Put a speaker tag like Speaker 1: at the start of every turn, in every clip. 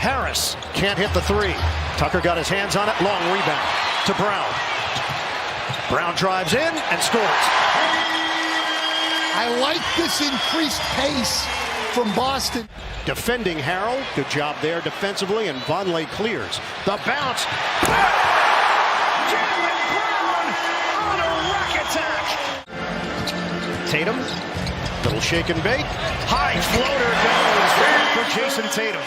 Speaker 1: Harris can't hit the three. Tucker got his hands on it. Long rebound to Brown. Brown drives in and scores.
Speaker 2: I like this increased pace from Boston.
Speaker 1: Defending Harrell. Good job there defensively, and Vonleh clears. The bounce. Jaylen Brown on a rack attack. Tatum. Little shake and bake. High floater goes for Jason Tatum.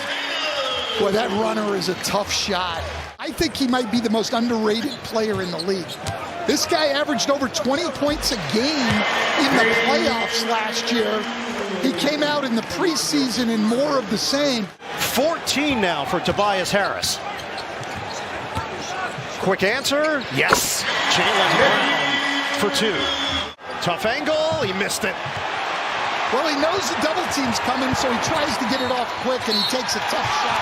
Speaker 2: Boy, that runner is a tough shot. I think he might be the most underrated player in the league. This guy averaged over 20 points a game in the playoffs last year. He came out in the preseason in more of the same.
Speaker 1: 14 now for Tobias Harris. Quick answer, yes. Jaylen Brown for two. Tough angle, he missed it.
Speaker 2: Well, he knows the double team's coming, so he tries to get it off quick, and he takes a tough shot.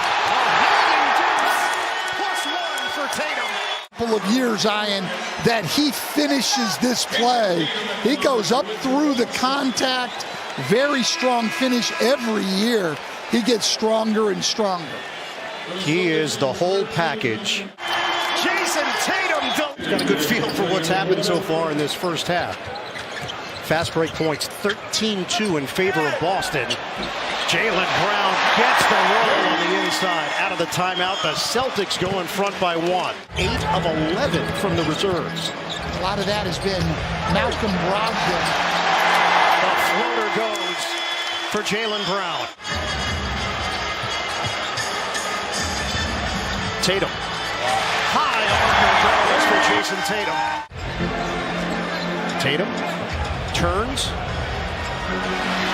Speaker 1: +1 for Tatum.
Speaker 2: Couple of years, Ian, that he finishes this play. He goes up through the contact. Very strong finish every year. He gets stronger and stronger.
Speaker 1: He is the whole package. Jason Tatum got a good feel for what's happened so far in this first half. Fast break points 13-2 in favor of Boston. Jaylen Brown gets the roll on the inside. Out of the timeout, the Celtics go in front by 1. 8 of 11 from the reserves.
Speaker 2: A lot of that has been Malcolm Brogdon.
Speaker 1: The floater goes for Jaylen Brown. Tatum. High arm goes for Jason Tatum. Tatum. Turns,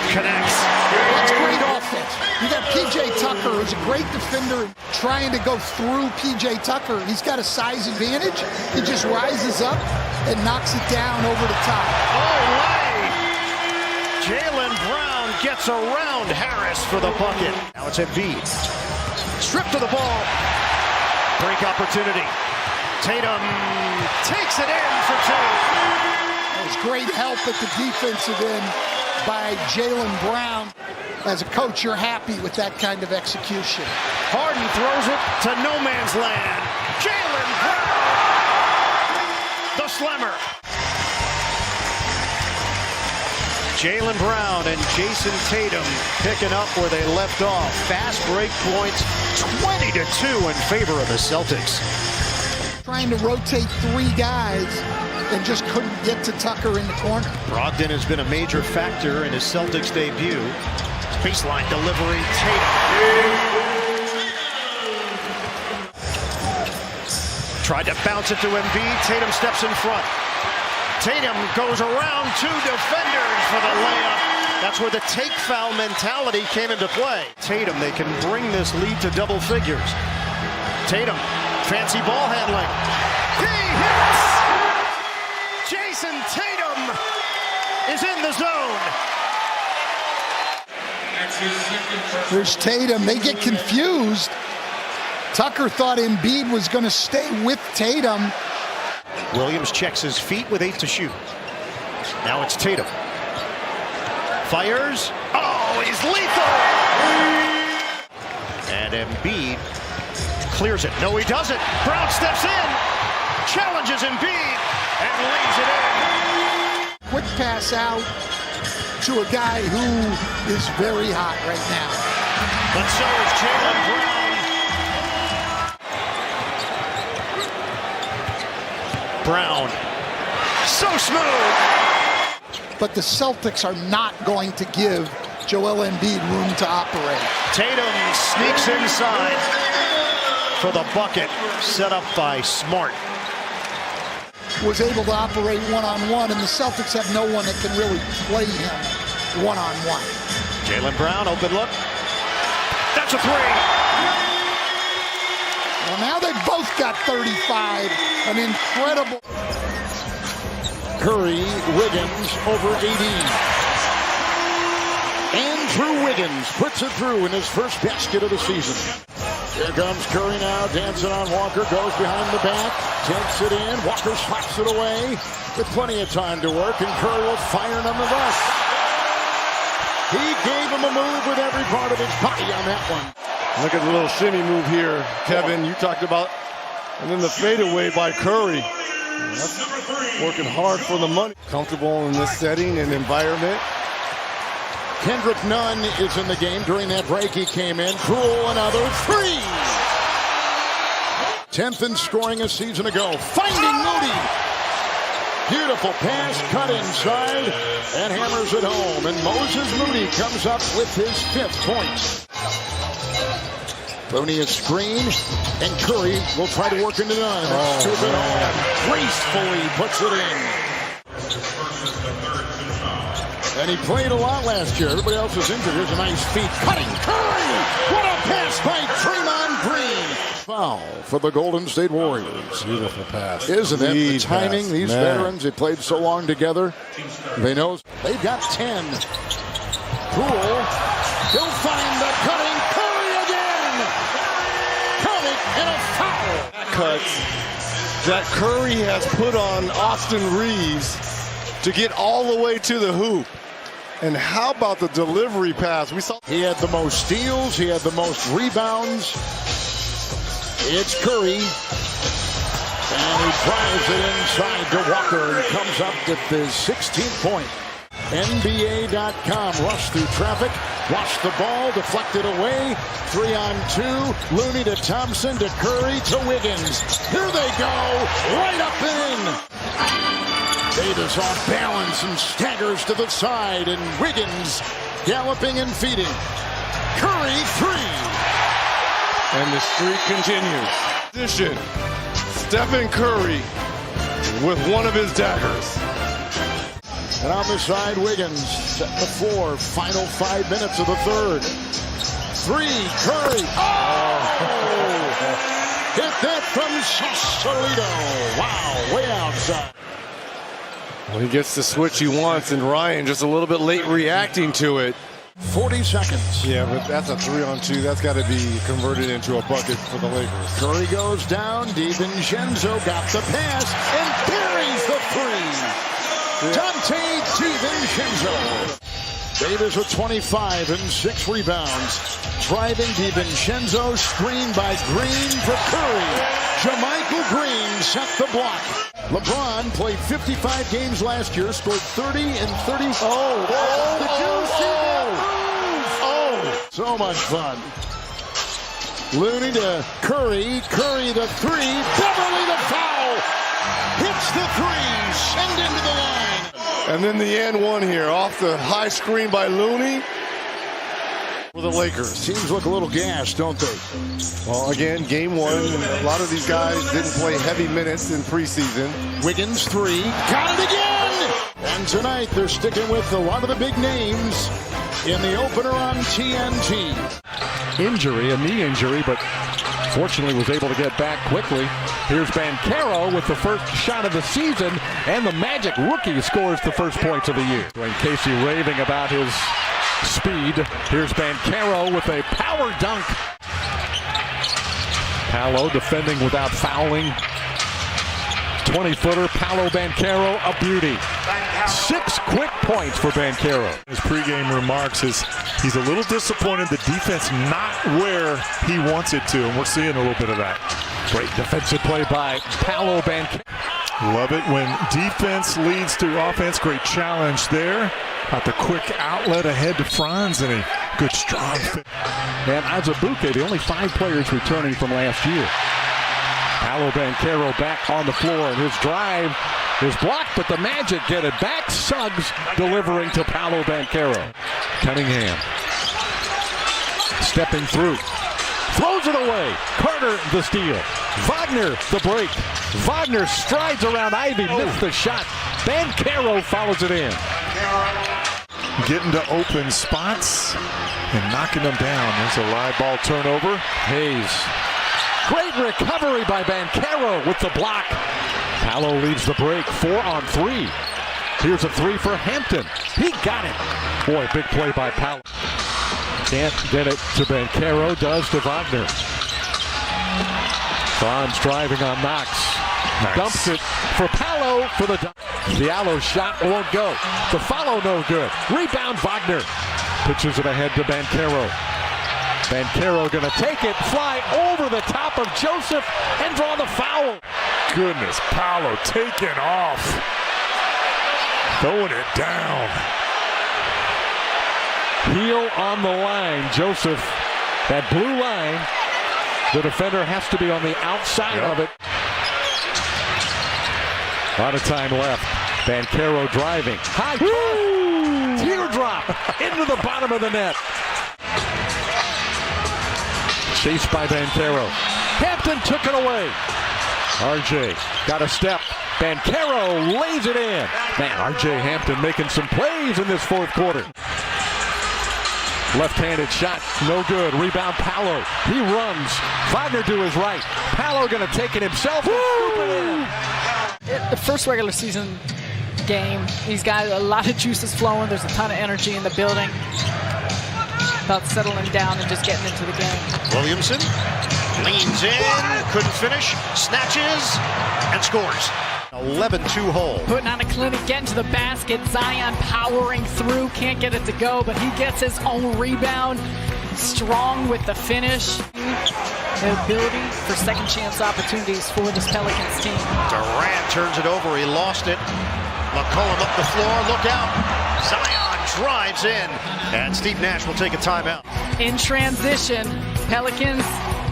Speaker 1: connects.
Speaker 2: That's great offense. You got P.J. Tucker, who's a great defender, trying to go through P.J. Tucker. He's got a size advantage. He just rises up and knocks it down over the top.
Speaker 1: Oh, way! Jaylen Brown gets around Harris for the bucket. Now it's Embiid. Stripped to the ball. Break opportunity. Tatum takes it in for two.
Speaker 2: There's great help at the defensive end by Jaylen Brown. As a coach, you're happy with that kind of execution.
Speaker 1: Harden throws it to no man's land. Jaylen Brown, the slammer. Jaylen Brown and Jason Tatum picking up where they left off. Fast break points, 20-2 in favor of the Celtics.
Speaker 2: Trying to rotate three guys and just couldn't get to Tucker in the corner.
Speaker 1: Brogdon has been a major factor in his Celtics debut. Baseline delivery, Tatum. Tried to bounce it to Embiid. Tatum steps in front. Tatum goes around two defenders for the layup. That's where the take foul mentality came into play. Tatum, they can bring this lead to double figures. Tatum, fancy ball handling. He hits! Jason Tatum is in the zone.
Speaker 2: There's Tatum. They get confused. Tucker thought Embiid was going to stay with Tatum.
Speaker 1: Williams checks his feet with 8 to shoot. Now it's Tatum. Fires. Oh, he's lethal! And Embiid clears it. No, he doesn't. Brown steps in, challenges Embiid, and lays it in.
Speaker 2: Quick pass out to a guy who is very hot right now.
Speaker 1: But so is Jaylen Brown. Brown. So smooth.
Speaker 2: But the Celtics are not going to give Joel Embiid room to operate.
Speaker 1: Tatum sneaks inside for the bucket, set up by Smart.
Speaker 2: Was able to operate one-on-one, and the Celtics have no one that can really play him one-on-one.
Speaker 1: Jaylen Brown, open look. That's a three.
Speaker 2: Well, now they've both got 35. An incredible.
Speaker 3: Curry, Wiggins over 80. Andrew Wiggins puts it through in his first basket of the season. Here comes Curry now, dancing on Walker, goes behind the back, takes it in, Walker slaps it away with plenty of time to work, and Curry will fire nonetheless. He gave him a move with every part of his body on that one.
Speaker 4: Look at the little shimmy move here, Kevin. You talked about, and then the fadeaway by Curry. That's working hard for the money. Comfortable in this setting and environment.
Speaker 3: Kendrick Nunn is in the game. During that break, he came in. Poole, another three. 10th in scoring a season ago. Finding Moody. Beautiful pass, cut inside, and hammers it home. And Moses Moody comes up with his 5th point. Looney is screened, and Curry will try to work into Nunn. Gracefully puts it in. And he played a lot last year. Everybody else was injured. Here's a nice feed. Cutting Curry! What a pass by Draymond Green! Foul for the Golden State Warriors.
Speaker 4: Beautiful pass.
Speaker 3: Isn't it? The timing,
Speaker 4: pass.
Speaker 3: these veterans, they played so long together. They know they've got 10. Poole, he'll find the cutting Curry again! Count it and a foul!
Speaker 4: Cuts that Curry has put on Austin Reeves to get all the way to the hoop. And how about the delivery pass? We saw
Speaker 3: he had the most steals, he had the most rebounds. It's Curry, and he drives it inside to Walker and comes up with his 16th point. NBA.com, rush through traffic, watch the ball, deflected away, 3-on-2, Looney to Thompson to Curry to Wiggins. Here they go, right up and in. Davis off balance and staggers to the side, and Wiggins galloping and feeding. Curry, three.
Speaker 4: and the streak continues. Position, Stephen Curry with one of his daggers.
Speaker 3: And on the side, Wiggins setting the floor. Final 5 minutes of the third. Three, Curry. Oh! Hit that from Sausalito. Wow, way outside.
Speaker 4: Well, he gets the switch he wants, and Ryan just a little bit late reacting to it.
Speaker 3: 40 seconds.
Speaker 4: Yeah, but that's a 3-on-2. That's got to be converted into a bucket for the Lakers.
Speaker 3: Curry goes down. DiVincenzo got the pass and buries the three. Dante DiVincenzo. Davis with 25 and 6 rebounds. Driving DiVincenzo, screened by Green for Curry. JaMychal Green set the block. LeBron played 55 games last year, scored 30 and 30. Did you see that move? So much fun. Looney to Curry. Curry the three. Beverly the foul. Hits the three. Send into the line.
Speaker 4: And then the and one here off the high screen by Looney for the Lakers.
Speaker 3: Teams look a little gassed, don't they?
Speaker 4: Well, again, game one, and a lot of these guys didn't play heavy minutes in preseason.
Speaker 3: Wiggins three. Got it again! And tonight they're sticking with a lot of the big names in the opener on TNT.
Speaker 5: Injury, a knee injury, but fortunately was able to get back quickly. Here's Banchero with the first shot of the season, and the Magic rookie scores the first points of the year. Dwayne Casey raving about his speed. Here's Banchero with a power dunk. Paolo defending without fouling. 20-footer, Paolo Banchero, a beauty. 6 quick points for Banchero.
Speaker 6: His pregame remarks is he's a little disappointed the defense not where he wants it to, and we're seeing a little bit of that.
Speaker 5: Great defensive play by Paolo Banchero.
Speaker 6: Love it when defense leads to offense. Great challenge there. Got the quick outlet ahead to Franz, and a good strong fit.
Speaker 5: And Azubuike, the only 5 players returning from last year. Paolo Banchero back on the floor, and his drive is blocked, but the Magic get it back. Suggs delivering to Paolo Banchero. Cunningham stepping through. Throws it away. Carter the steal. Wagner the break. Wagner strides around Ivy, missed the shot. Banchero follows it in.
Speaker 6: Getting to open spots and knocking them down. There's a live ball turnover.
Speaker 5: Hayes. Great recovery by Banchero with the block. Paolo leaves the break, 4-on-3. Here's a 3 for Hampton. He got it. Boy, big play by Paolo. Can't get it to Banchero, does to Wagner. Franz driving on Knox. Nice. Dumps it for Paolo for the dunk. Diallo's shot won't go. The follow no good. Rebound Wagner. Pitches it ahead to Banchero. Banchero gonna take it, fly over the top of Joseph, and draw the foul.
Speaker 6: Goodness, Paolo taking off. Throwing it down.
Speaker 5: Heel on the line, Joseph. That blue line, the defender has to be on the outside of it. A lot of time left. Banchero driving. High toss. Teardrop into the bottom of the net. Chased by Banchero. Hampton took it away. RJ got a step. Banchero lays it in. Man, RJ Hampton making some plays in this fourth quarter. Left-handed shot, no good. Rebound, Paolo. He runs. Wagner to his right. Paolo gonna take it himself and scoop it in.
Speaker 7: The first regular season game, he's got a lot of juices flowing. There's a ton of energy in the building. About settling down and just getting into the game.
Speaker 1: Williamson leans in, couldn't finish, snatches, and scores. 11-2 hole.
Speaker 7: Putting on a clinic, getting to the basket. Zion powering through, can't get it to go, but he gets his own rebound. Strong with the finish. The ability for second chance opportunities for this Pelicans team.
Speaker 1: Durant turns it over, he lost it. McCollum up the floor, look out. Zion drives in, and Steve Nash will take a timeout.
Speaker 7: In transition, Pelicans,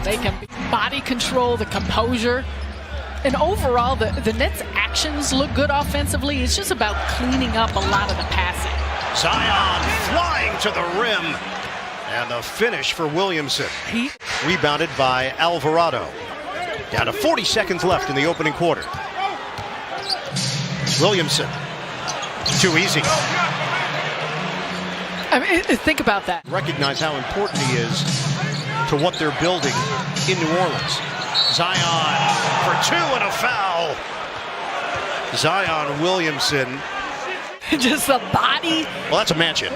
Speaker 7: they can body control, the composure. And overall, the Nets' actions look good offensively. It's just about cleaning up a lot of the passing.
Speaker 1: Zion flying to the rim. And the finish for Williamson. Rebounded by Alvarado. Down to 40 seconds left in the opening quarter. Williamson. Too easy.
Speaker 7: I mean, think about that.
Speaker 1: Recognize how important he is to what they're building in New Orleans. Zion for two and a foul. Zion Williamson.
Speaker 7: Just a body.
Speaker 1: Well, that's a mansion.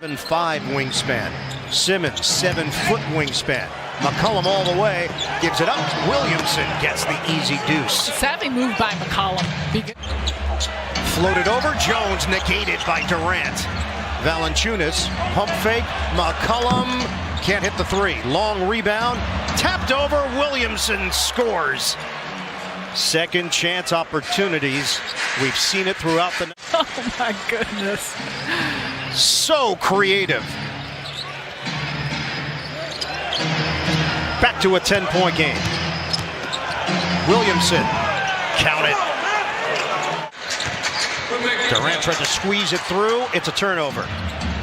Speaker 1: 7'5" wingspan. Simmons, 7-foot wingspan. McCollum all the way, gives it up. Williamson gets the easy deuce.
Speaker 7: Savvy move by McCollum.
Speaker 1: Floated over, Jones negated by Durant. Valanciunas, pump fake, McCollum can't hit the three. Long rebound, tapped over, Williamson scores. Second chance opportunities. We've seen it throughout the night.
Speaker 7: Oh my goodness.
Speaker 1: So creative. Back to a 10-point game. Williamson, count it. Durant tried to squeeze it through. It's a turnover.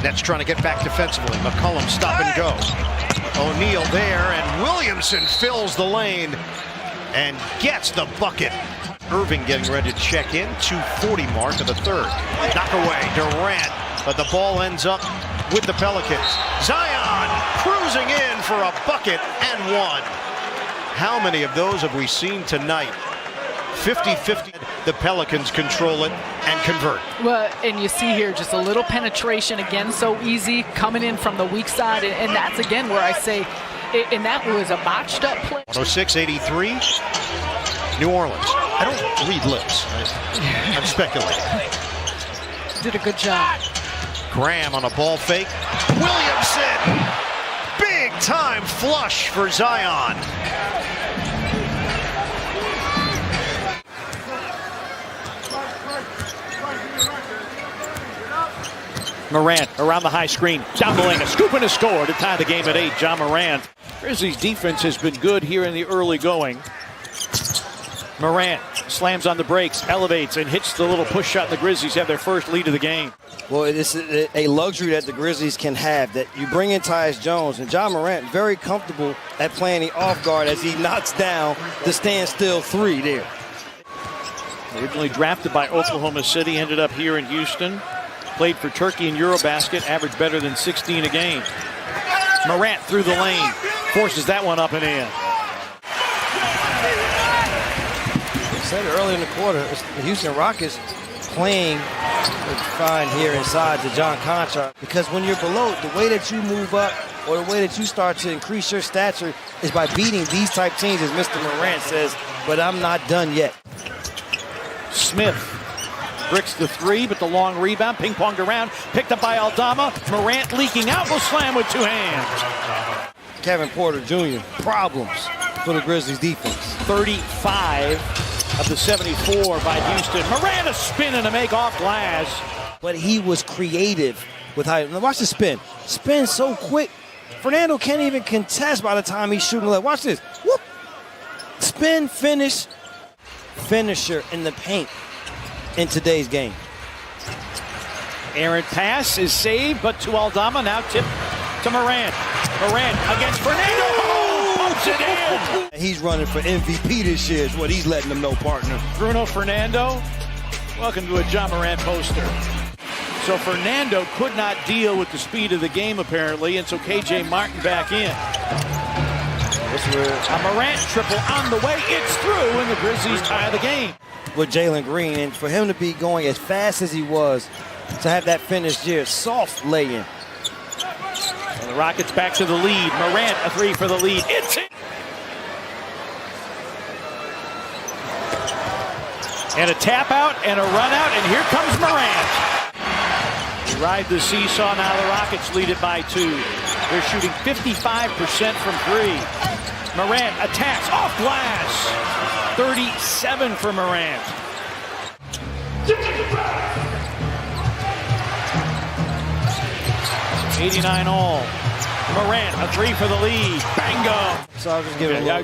Speaker 1: Nets trying to get back defensively. McCollum stop and go. O'Neal there, and Williamson fills the lane and gets the bucket. Irving getting ready to check in. 2:40 mark of the third. Knock away, Durant, but the ball ends up with the Pelicans. Zion cruising in for a bucket and one. How many of those have we seen tonight? 50-50. The Pelicans control it and convert.
Speaker 7: Well, and you see here just a little penetration again, so easy coming in from the weak side, and that's again where I say, and that was a botched up play.
Speaker 1: 106-83, New Orleans. I don't read lips. I'm speculating.
Speaker 7: Did a good job.
Speaker 1: Graham on a ball fake. Williamson! Big time flush for Zion.
Speaker 8: Morant around the high screen, down the lane, a scoop and a score to tie the game at 8. Ja Morant. Grizzlies defense has been good here in the early going. Morant slams on the brakes, elevates, and hits the little push shot, and the Grizzlies have their first lead of the game.
Speaker 9: Well, it's a luxury that the Grizzlies can have, that you bring in Tyus Jones, and Ja Morant very comfortable at playing the off guard as he knocks down the standstill three there.
Speaker 8: Originally drafted by Oklahoma City, ended up here in Houston. Played for Turkey in Eurobasket, averaged better than 16 a game. Morant through the lane, forces that one up and in.
Speaker 9: I said it earlier in the quarter, the Houston Rockets playing fine here inside the John contract, because when you're below, the way that you move up or the way that you start to increase your stature is by beating these type teams, as Mr. Morant says, but I'm not done yet.
Speaker 8: Smith Bricks the three, but the long rebound, ping-ponged around, picked up by Aldama. Morant leaking out, will slam with two hands.
Speaker 9: Kevin Porter Jr., problems for the Grizzlies defense.
Speaker 8: 35 of the 74 by Houston. Morant a spin and a make off glass.
Speaker 9: But he was creative with how, watch the spin. Spin so quick. Fernando can't even contest by the time he's shooting left. Watch this. Whoop. Spin, finish, finisher in the paint in today's game.
Speaker 8: Errant pass is saved, but to Aldama, now tip to Morant. Morant against Fernando. Oh, pumps it in.
Speaker 9: He's running for MVP this year is what he's letting them know, partner.
Speaker 8: Bruno Fernando, welcome to a John Morant poster. So Fernando could not deal with the speed of the game, apparently, and so KJ Martin back in. A Morant triple on the way. It's through, and the Grizzlies tie the game.
Speaker 9: With Jalen Green, and for him to be going as fast as he was, to have that finish here, soft lay-in.
Speaker 8: And the Rockets back to the lead. Morant, a three for the lead. It's it. And a tap out and a run out, and here comes Morant. Ride the seesaw, now the Rockets lead it by 2. They're shooting 55% from three. Morant attacks off glass. 37 for Morant. $89 all. Morant, a three for the lead. Bango.
Speaker 9: So I'll just give it
Speaker 8: I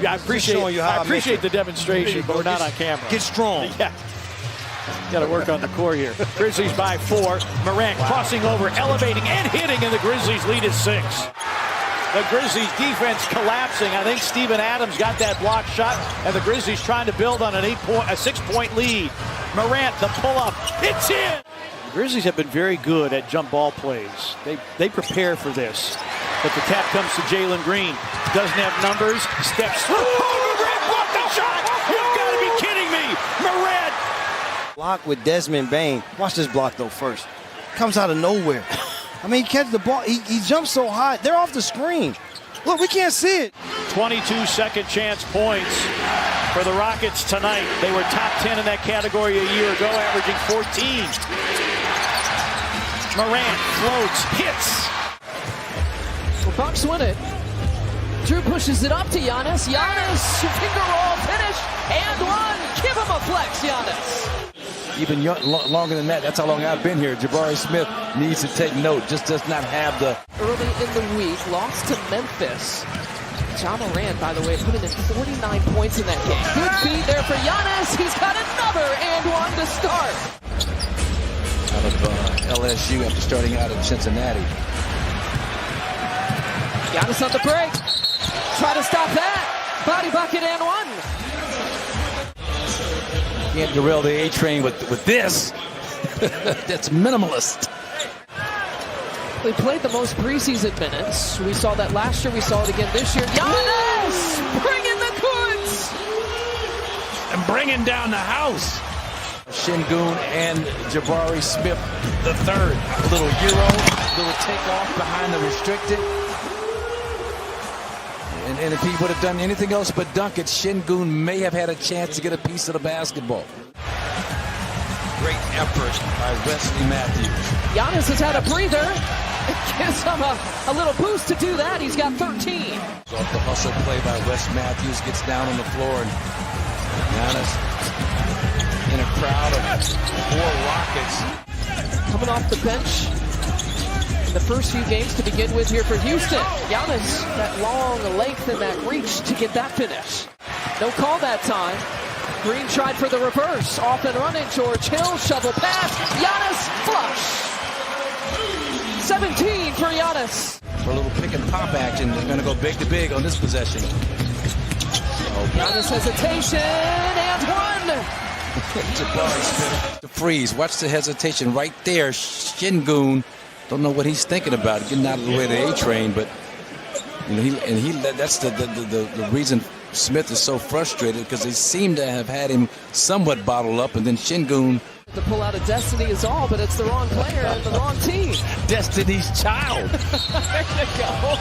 Speaker 8: appreciate the demonstration, but we're not on camera.
Speaker 9: Get strong.
Speaker 8: Yeah. Got to work on the core here. Grizzlies by 4. Morant crossing over, elevating and hitting, and the Grizzlies lead is 6. The Grizzlies defense collapsing. I think Steven Adams got that block shot, and the Grizzlies trying to build on a 6-point lead. Morant, the pull-up, it's in. The Grizzlies have been very good at jump ball plays. They prepare for this. But the tap comes to Jalen Green. Doesn't have numbers, steps through. Oh, Morant blocked the shot! You've got to be kidding me! Morant!
Speaker 9: Block with Desmond Bane. Watch this block, though, first. Comes out of nowhere. I mean, he catches the ball. He jumps so high. They're off the screen. Look, we can't see it.
Speaker 8: 22 second chance points for the Rockets tonight. They were top 10 in that category a year ago, averaging 14. Morant floats, hits.
Speaker 7: The Bucks win it. Drew pushes it up to Giannis. Giannis, finger roll, finish, and one. Give him a flex, Giannis.
Speaker 10: Even longer than that. That's how long I've been here. Jabari Smith needs to take note. Just does not have the...
Speaker 7: Early in the week, lost to Memphis. John Morant, by the way, putting in 49 points in that game. Good feed there for Giannis. He's got another and one to start.
Speaker 10: Out of LSU after starting out at Cincinnati.
Speaker 7: Giannis on the break. Try to stop that. Body bucket and one.
Speaker 10: Can't derail the A train with this. That's minimalist.
Speaker 7: They played the most preseason minutes. We saw that last year. We saw it again this year. Giannis bringing the goods.
Speaker 10: And bringing down the house. Şengün and Jabari Smith the third. A little Euro, little takeoff behind the restricted. And if he would have done anything else but dunk it, Şengün may have had a chance to get a piece of the basketball. Great effort by Wesley Matthews.
Speaker 7: Giannis has had a breather. It gives him a little boost to do that. He's got 13.
Speaker 10: Off the hustle play by Wes Matthews, gets down on the floor, and Giannis in a crowd of 4 Rockets.
Speaker 7: Coming off the bench. The first few games to begin with here for Houston. Giannis, that long length and that reach to get that finish. No call that time. Green tried for the reverse. Off and running. George Hill, shovel pass. Giannis, flush. 17 for Giannis.
Speaker 10: For a little pick and pop action, they're going to go big to big on this possession.
Speaker 7: Giannis hesitation and one.
Speaker 10: Jabari Smith. The freeze. Watch the hesitation right there. Şengün. Don't know what he's thinking about, getting out of the way of the A train, but you know, that's the reason Smith is so frustrated, because they seem to have had him somewhat bottled up, and then Şengün.
Speaker 7: The pull out of Destiny is all, but it's the wrong player and the wrong team.
Speaker 10: Destiny's child.
Speaker 7: There you go.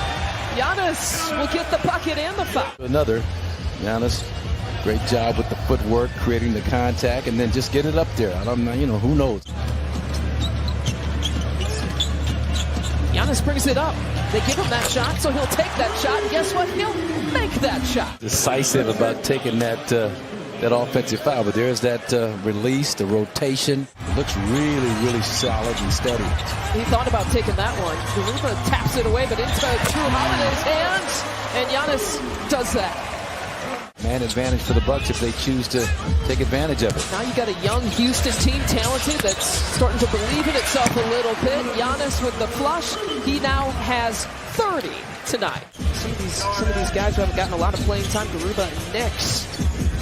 Speaker 7: Giannis will get the bucket and the foul.
Speaker 10: Another. Giannis Great job with the footwork, creating the contact, and then just get it up there. I don't know, you know, who knows?
Speaker 7: Giannis brings it up. They give him that shot, so he'll take that shot. And guess what? He'll make that shot.
Speaker 10: Decisive about taking that that offensive foul, but there's that release, the rotation. It looks really, really solid and steady.
Speaker 7: He thought about taking that one. Garuba taps it away, but into Drew Holiday's hands, and Giannis does that.
Speaker 10: Man advantage for the Bucks if they choose to take advantage of it.
Speaker 7: Now you got a young Houston team, talented, that's starting to believe in itself a little bit. Giannis with the flush. He now has 30 tonight. Some of these guys who haven't gotten a lot of playing time, Garuba and Nix,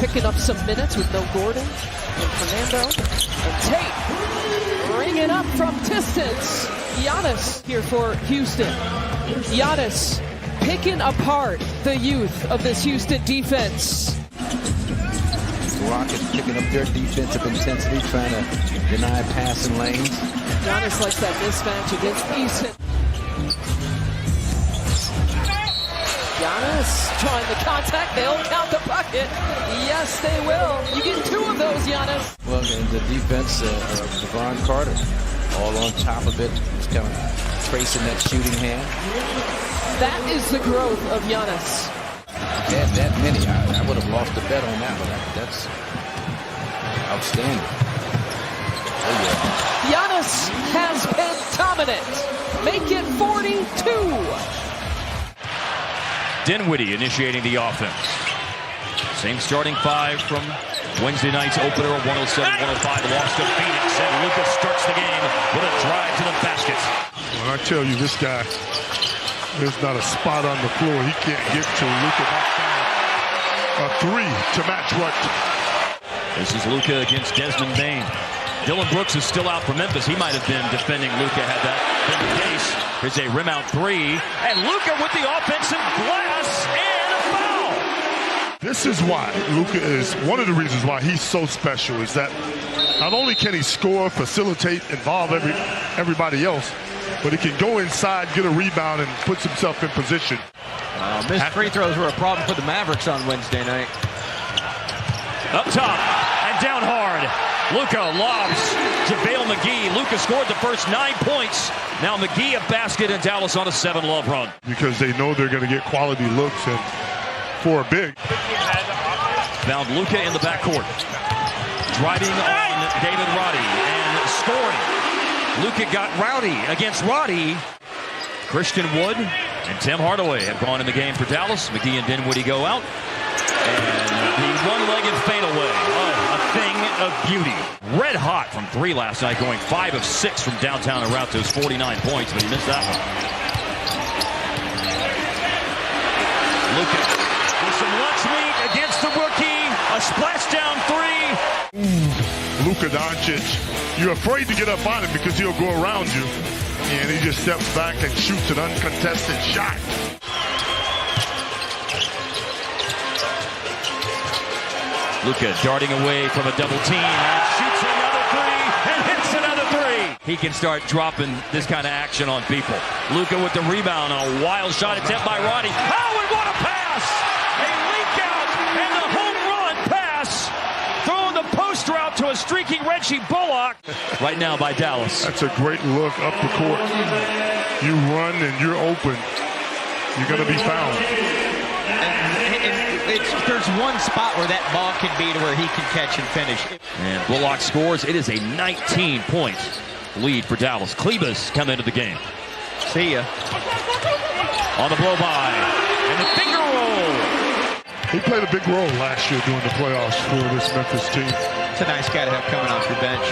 Speaker 7: picking up some minutes with no Gordon and Fernando and Tate. Bring it up from distance. Giannis here for Houston. Giannis picking apart the youth of this Houston defense.
Speaker 10: The Rockets picking up their defensive intensity, trying to deny passing lanes.
Speaker 7: Giannis likes that mismatch against Easton. Giannis trying the contact. They'll count the bucket. Yes, they will. You get two of those, Giannis.
Speaker 10: Well, and the defense, Devon Carter, all on top of it, just kind of tracing that shooting hand.
Speaker 7: That is the growth of Giannis.
Speaker 10: If had that many, I would have lost the bet on that, but that's outstanding. Oh, yeah.
Speaker 7: Giannis has been dominant. Make it 42.
Speaker 11: Dinwiddie initiating the offense. Same starting five from Wednesday night's opener of 107-105. Lost to Phoenix, and Luka starts the game with a drive to the basket.
Speaker 6: When I tell you this guy, there's not a spot on the floor he can't get to. Luka a three to match what.
Speaker 11: This is Luka against Desmond Bane. Dylan Brooks is still out for Memphis. He might have been defending Luka had that been the case. Here's a rim out three, and Luka with the offensive glass and a foul.
Speaker 6: This is why Luka is one of the reasons why he's so special, is that not only can he score, facilitate, involve everybody else, but he can go inside, get a rebound, and puts himself in position.
Speaker 12: Missed free throws were a problem for the Mavericks on Wednesday night.
Speaker 11: Up top and down hard. Luka lobs JaVale McGee. Luka scored the first 9 points. Now McGee a basket, and Dallas on a 7-love run.
Speaker 6: Because they know they're going to get quality looks, and for a big.
Speaker 11: Found Luka in the backcourt. Driving on David Roddy and scoring. Luka got rowdy against Roddy. Christian Wood and Tim Hardaway have gone in the game for Dallas. McGee and Dinwiddie go out. And the one-legged fadeaway. Oh, a thing of beauty. Red hot from three last night, going 5 of 6 from downtown and route to his 49 points, but he missed that one. Luka with some lunch meat against the rookie. A splashdown three.
Speaker 6: Luka Doncic, you're afraid to get up on him because he'll go around you. And he just steps back and shoots an uncontested shot.
Speaker 11: Luka darting away from a double team and shoots another three and hits another three. He can start dropping this kind of action on people. Luka with the rebound on a wild shot attempt by Roddy. Oh, and what a pass! A leak out and the home run pass. Throwing the post route to a streaking Reggie Bullock. Right now by Dallas.
Speaker 6: That's a great look up the court. You run and you're open. You're going to be fouled.
Speaker 12: There's one spot where that ball can be to where he can catch and finish.
Speaker 11: And Bullock scores. It is a 19-point lead for Dallas. Klebas come into the game.
Speaker 12: See ya.
Speaker 11: On the blow by. And the finger roll.
Speaker 6: He played a big role last year during the playoffs for this Memphis team.
Speaker 12: It's a nice guy to have coming off your bench.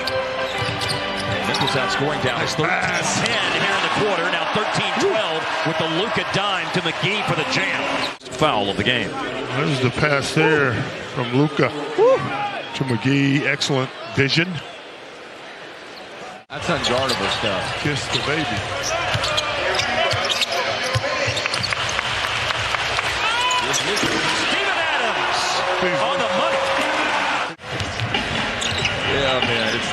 Speaker 11: Memphis outscoring Dallas 13-10 here in the quarter. Now 13-12 with the Luka dime to McGee for the jam. Foul of the game.
Speaker 6: There's the pass there from Luka to McGee. Excellent vision.
Speaker 12: That's unguardable stuff.
Speaker 6: Kiss the baby.
Speaker 11: Steven Adams on the money.
Speaker 12: Yeah, man, it's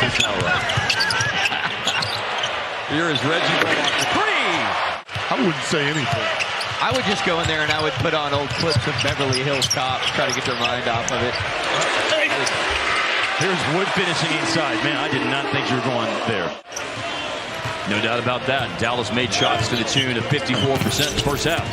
Speaker 12: just not right. Here is Reggie Bullock.
Speaker 11: Three.
Speaker 6: I wouldn't say anything.
Speaker 12: I would just go in there and I would put on old clips of Beverly Hills Cop, try to get their mind off of it.
Speaker 11: Here's Wood finishing inside. Man, I did not think you were going there. No doubt about that. Dallas made shots to the tune of 54% in the first half.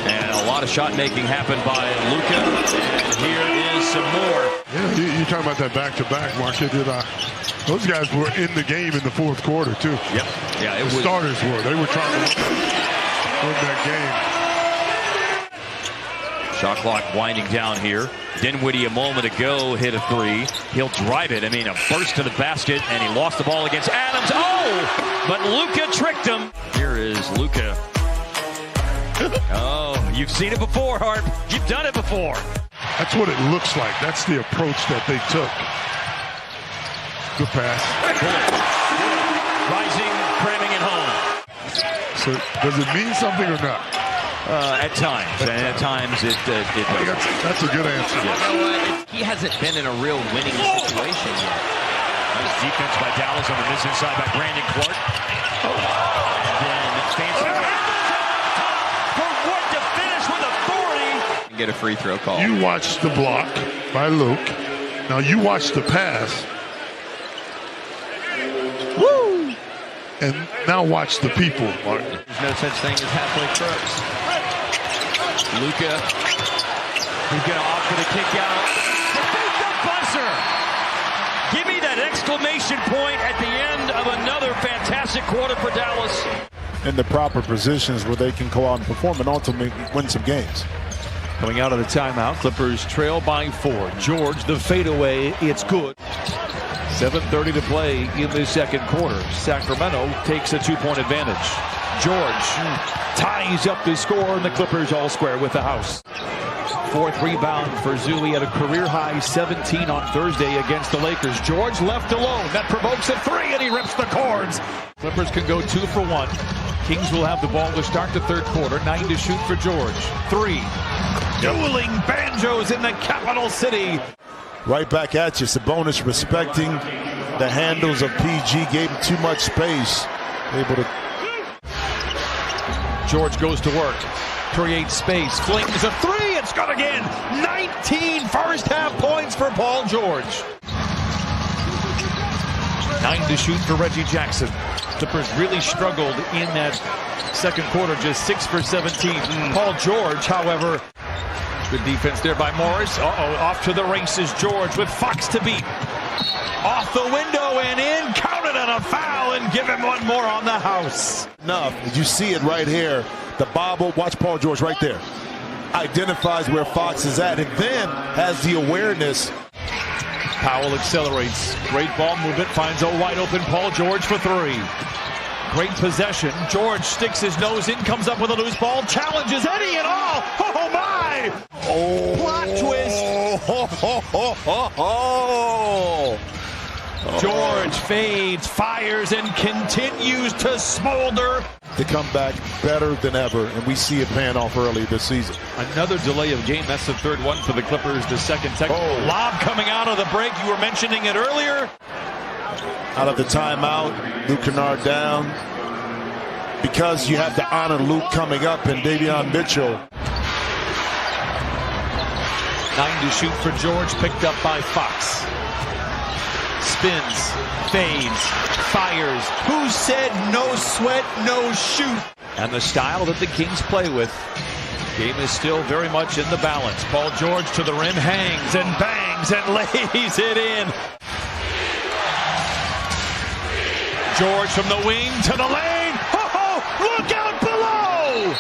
Speaker 11: And a lot of shot making happened by Luka. And here is some more.
Speaker 6: Yeah, you're talking about that back-to-back, Mark. Those guys were in the game in the fourth quarter, too.
Speaker 11: Yep. Yeah,
Speaker 6: the starters were. They were trying to win that game.
Speaker 11: Shot clock winding down here. Dinwiddie a moment ago hit a three. He'll drive it. I mean, a burst to the basket, and he lost the ball against Adams. Oh, but Luka tricked him. Here is Luka. Oh, you've seen it before, Harp. You've done it before.
Speaker 6: That's what it looks like. That's the approach that they took. Good pass.
Speaker 11: Rising, cramming it home.
Speaker 6: So does it mean something or not?
Speaker 11: At times, and at times it does.
Speaker 6: That's a good answer.
Speaker 12: You know what? He hasn't been in a real winning situation yet.
Speaker 11: Nice defense by Dallas on the missing side by Brandon Clark. And then fancy for Wood to finish with authority.
Speaker 12: And get a free throw call.
Speaker 6: You watched the block by Luke. Now you watch the pass. Woo! And now watch the people, Mark.
Speaker 12: There's no such thing as halfway crooks.
Speaker 11: Luka, who's going to opt for the kick out. The buzzer! Give me that exclamation point at the end of another fantastic quarter for Dallas.
Speaker 13: In the proper positions where they can go out and perform and ultimately win some games.
Speaker 5: Coming out of the timeout, Clippers trail by 4. George, the fadeaway, it's good. 7:30 to play in the second quarter. Sacramento takes a 2-point advantage. George ties up the score, and the Clippers all square with the house. 4th rebound for Zuli at a career-high 17 on Thursday against the Lakers. George left alone. That provokes a 3, and he rips the cords. Clippers can go 2 for 1. Kings will have the ball to start the third quarter. 9 to shoot for George. 3. Dueling banjos in the capital city.
Speaker 13: Right back at you. Sabonis respecting the handles of PG. Gave him too much space. Able to.
Speaker 5: George goes to work. Creates space. Flings a 3. It's good again. 19 first half points for Paul George. 9 to shoot for Reggie Jackson. Clippers really struggled in that second quarter. Just 6 for 17. Paul George, however. Good defense there by Morris. Off to the races. George with Fox to beat. Off the window and in. Counted on a foul and give him one more on the house.
Speaker 13: Enough. You see it right here. The bobble. Watch Paul George right there. Identifies where Fox is at and then has the awareness.
Speaker 5: Powell accelerates. Great ball movement. Finds a wide open Paul George for 3. Great possession. George sticks his nose in. Comes up with a loose ball. Challenges Eddie and all. Oh my!
Speaker 13: Oh.
Speaker 5: Plot twist. George fades, fires, and continues to smolder.
Speaker 13: To come back better than ever, and we see it paying off early this season.
Speaker 5: Another delay of game. That's the third one for the Clippers. The second technical lob coming out of the break. You were mentioning it earlier.
Speaker 13: Out of the timeout, Luke Kennard down. Because you have to honor Luke coming up and Davion Mitchell.
Speaker 5: 9 to shoot for George, picked up by Fox. Spins, fades, fires. Who said no sweat, no shoot? And the style that the Kings play with. Game is still very much in the balance. Paul George to the rim, hangs and bangs and lays it in. George from the wing to the lane. Oh, look out below!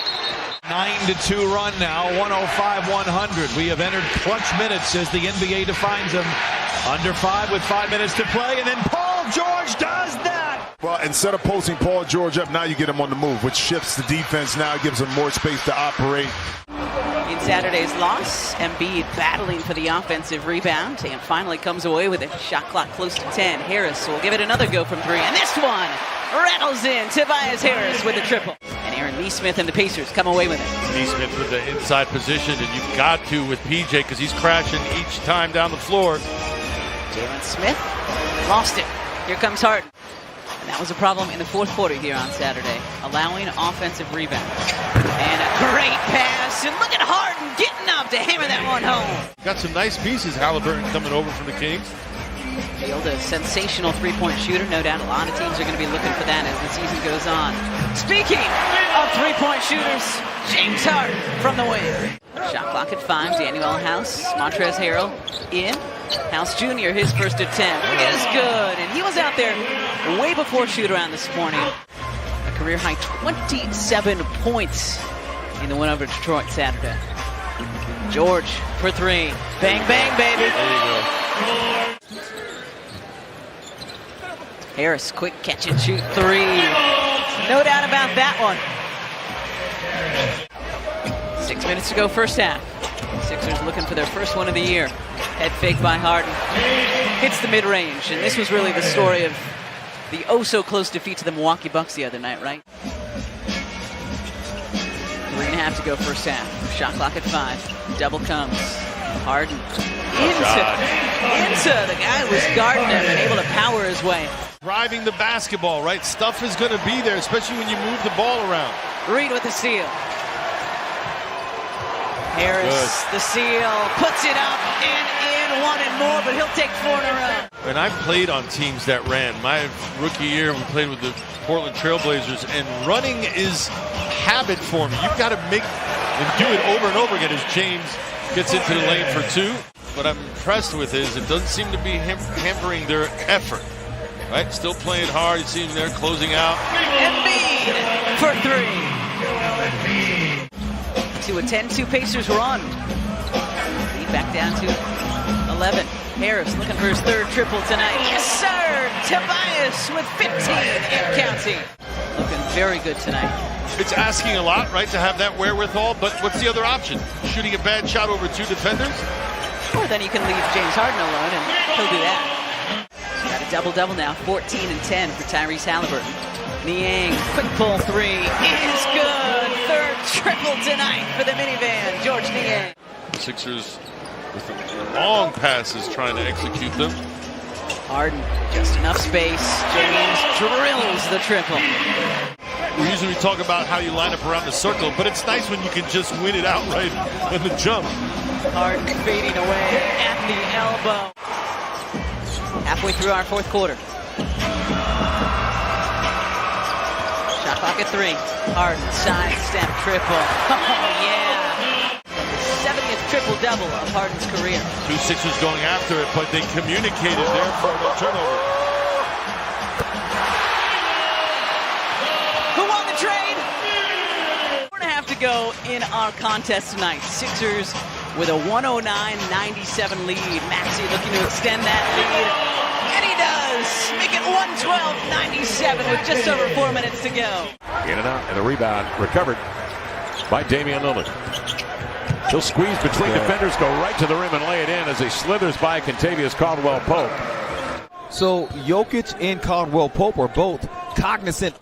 Speaker 5: 9-2 run now, 105-100. We have entered clutch minutes as the NBA defines them. Under 5 with 5 minutes to play, and then Paul George does that.
Speaker 13: Well, instead of posting Paul George up, now you get him on the move, which shifts the defense now, gives him more space to operate.
Speaker 14: In Saturday's loss, Embiid battling for the offensive rebound and finally comes away with it. Shot clock close to 10. Harris will give it another go from 3, and this one rattles in. Tobias Harris with a triple. And Aaron Nesmith and the Pacers come away with it.
Speaker 15: Nesmith with the inside position, and you've got to with PJ because he's crashing each time down the floor.
Speaker 14: Jalen Smith lost it. Here comes Harden. And that was a problem in the fourth quarter here on Saturday, allowing offensive rebounds. And a great pass, and look at Harden getting up to hammer that one home.
Speaker 15: Got some nice pieces, Halliburton coming over from the Kings.
Speaker 14: Field, a sensational three-point shooter. No doubt a lot of teams are going to be looking for that as the season goes on. Speaking of three-point shooters, James Harden from the wing. Shot clock at 5. Daniel House, Montrezl Harrell in. House Jr., his first attempt is good. And he was out there way before shoot-around this morning. A career-high 27 points in the win over Detroit Saturday. George for 3. Bang, bang, baby.
Speaker 15: There you go.
Speaker 14: Harris, quick catch and shoot 3. No doubt about that one. 6 minutes to go, first half. Sixers looking for their first one of the year. Head fake by Harden. Hits the mid-range, and this was really the story of the oh-so-close defeat to the Milwaukee Bucks the other night, right? 3.5 to go, first half. Shot clock at 5. Double comes. Harden into the guy who was guarding him and able to power his way.
Speaker 15: Driving the basketball, right? Stuff is going to be there, especially when you move the ball around.
Speaker 14: Reed with the steal. Harris, the seal, puts it up and in, 1 and more, but he'll take 4 in a row.
Speaker 15: And I played on teams that ran. My rookie year, we played with the Portland Trailblazers, and running is habit for me. You've got to make and do it over and over again as James gets into the lane for 2. What I'm impressed with is it doesn't seem to be hampering their effort. Right? Still playing hard. You see him there closing out.
Speaker 14: Embiid for 3. To a 10-2 Pacers run. Lead back down to 11. Harris looking for his 3rd triple tonight. Yes, sir! Tobias with 15 and counting. Looking very good tonight.
Speaker 15: It's asking a lot, right, to have that wherewithal, but what's the other option? Shooting a bad shot over 2 defenders?
Speaker 14: Or then you can leave James Harden alone and he'll do that. Got a double-double now, 14 and 10 for Tyrese Halliburton. Niang, quick pull 3 is good. 3rd triple tonight for the minivan, George Niang.
Speaker 15: Sixers with the long passes trying to execute them.
Speaker 14: Harden, just enough space. James drills the triple.
Speaker 15: We usually talk about how you line up around the circle, but it's nice when you can just win it outright on the jump.
Speaker 14: Harden fading away at the elbow. Halfway through our 4th quarter. Shot clock at 3. Harden, sidestep triple. Oh, yeah. The 70th triple-double of Harden's career.
Speaker 15: 2 Sixers going after it, but they communicated there for no turnover.
Speaker 14: Who won the trade? 4.5 to go in our contest tonight. Sixers with a 109-97 lead. Maxey looking to extend that lead. And he does! Make it 112-97 with just over 4 minutes to go.
Speaker 5: In and out, and the rebound recovered by Damian Lillard. He'll squeeze between defenders, go right to the rim and lay it in as he slithers by Kentavious Caldwell-Pope.
Speaker 16: So Jokic and Caldwell-Pope are both cognizant.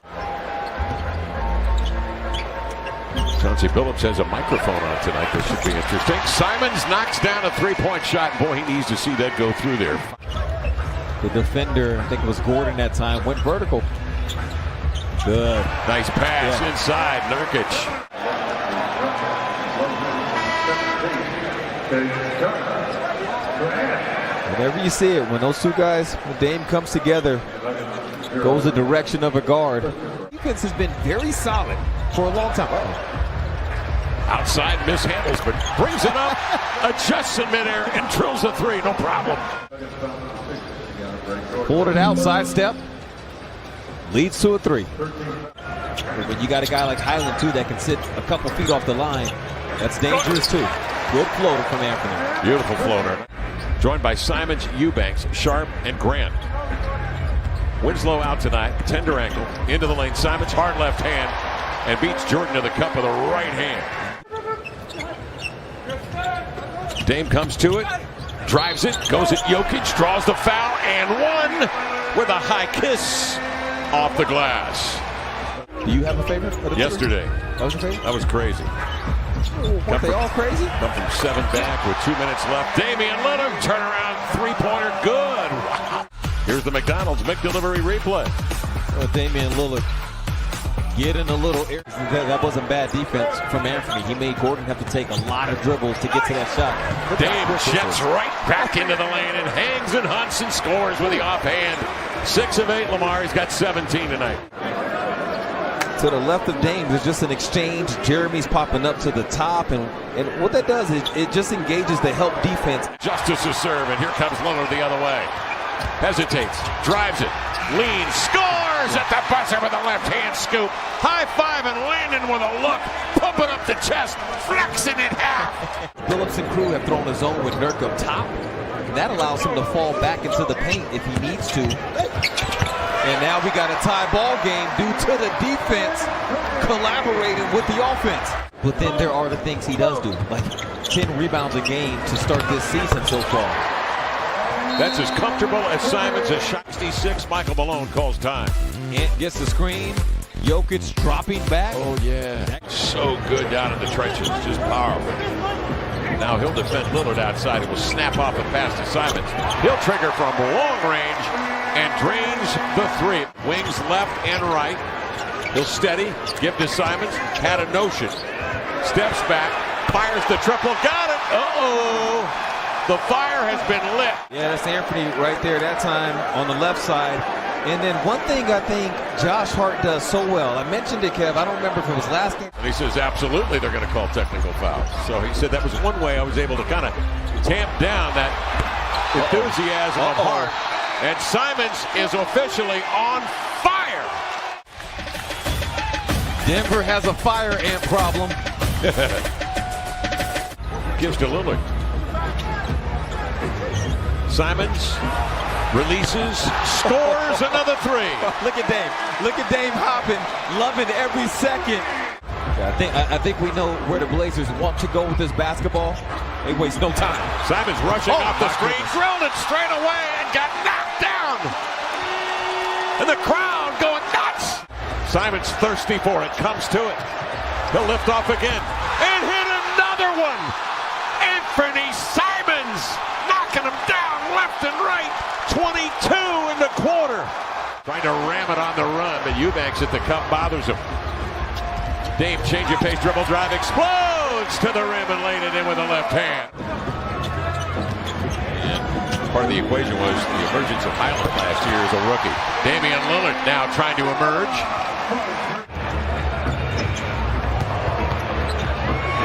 Speaker 5: Chauncey Billups has a microphone on tonight. This should be interesting. Simons knocks down a 3-point shot. Boy, he needs to see that go through there.
Speaker 16: The defender, I think it was Gordon that time, went vertical. Good.
Speaker 5: Nice pass inside, Nurkic.
Speaker 16: Whenever you see it, when those 2 guys, when Dame comes together, goes the direction of a guard. Defense has been very solid for a long time.
Speaker 5: Outside mishandles, but brings it up, adjusts in midair, and drills a 3, no problem.
Speaker 16: Pulled it out, sidestep, leads to a 3. But you got a guy like Highland, too, that can sit a couple feet off the line. That's dangerous, too. Good floater from Anthony.
Speaker 5: Beautiful floater. Joined by Simons, Eubanks, Sharp, and Grant. Winslow out tonight, tender ankle, into the lane. Simons, hard left hand, and beats Jordan to the cup with a right hand. Dame comes to it, drives it, goes at Jokic, draws the foul, and one with a high kiss off the glass.
Speaker 16: Do you have a favorite?
Speaker 5: Yesterday.
Speaker 16: That was your favorite?
Speaker 5: That was crazy.
Speaker 16: Weren't they all crazy?
Speaker 5: Come from 7 back with 2 minutes left. Damian Lillard, turnaround 3-pointer, good. Wow. Here's the McDonald's McDelivery replay.
Speaker 16: Damian Lillard getting a little air. That wasn't bad defense from Anthony. He made Gordon have to take a lot of dribbles to get to that shot.
Speaker 11: Dame jets right back into the lane and hangs and hunts and scores with the offhand. 6 of 8, Lamar. He's got 17 tonight.
Speaker 16: To the left of Dame, there's just an exchange. Jeremy's popping up to the top, and what that does is it just engages the help defense.
Speaker 11: Justice's serve, and here comes Lillard the other way. Hesitates, drives it, leans, scores at the buzzer with a left-hand scoop. High-five and landing with a look, pumping up the chest, flexing it half.
Speaker 16: Phillips and crew have thrown a zone with Nurk up top, and that allows him to fall back into the paint if he needs to. And now we got a tie ball game due to the defense collaborating with the offense. But then there are the things he does do, like 10 rebounds a game to start this season so far.
Speaker 11: That's as comfortable as Simons has shot. 66, Michael Malone calls time.
Speaker 16: Ant gets the screen. Jokic dropping back.
Speaker 11: Oh, yeah. So good down in the trenches, just powerful. Now he'll defend Lillard outside. It will snap off a pass to Simons. He'll trigger from long range and drains the 3. Wings left and right. He'll steady, give to Simons. Had a notion. Steps back, fires the triple. Got it. Uh-oh. The fire has been lit.
Speaker 16: Yeah, that's Anthony right there that time on the left side. And then one thing I think Josh Hart does so well, I mentioned it, Kev, I don't remember if it was last game.
Speaker 11: And he says absolutely they're going to call technical fouls. So he said that was one way I was able to kind of tamp down that enthusiasm of Hart. And Simons is officially on fire.
Speaker 16: Denver has a fire ant problem.
Speaker 11: Gives to Lillard. Simons releases, scores another 3.
Speaker 16: Look at Dame. Look at Dame hopping, loving every second. I think we know where the Blazers want to go with this basketball. They waste no time.
Speaker 11: Simons rushing off the screen, drilled it straight away and got knocked down. And the crowd going nuts. Simons thirsty for it, comes to it. He'll lift off again and hit another one. Anthony Simons knocking him down left and right. 22 in the quarter. Trying to ram it on the run, but Eubanks at the cup bothers him. Dame change of pace, dribble drive, explodes to the rim and laid it in with the left hand. And part of the equation was the emergence of Highland last year as a rookie. Damian Lillard now trying to emerge.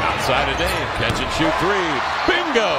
Speaker 11: Outside of Dame, catch and shoot 3. Bingo!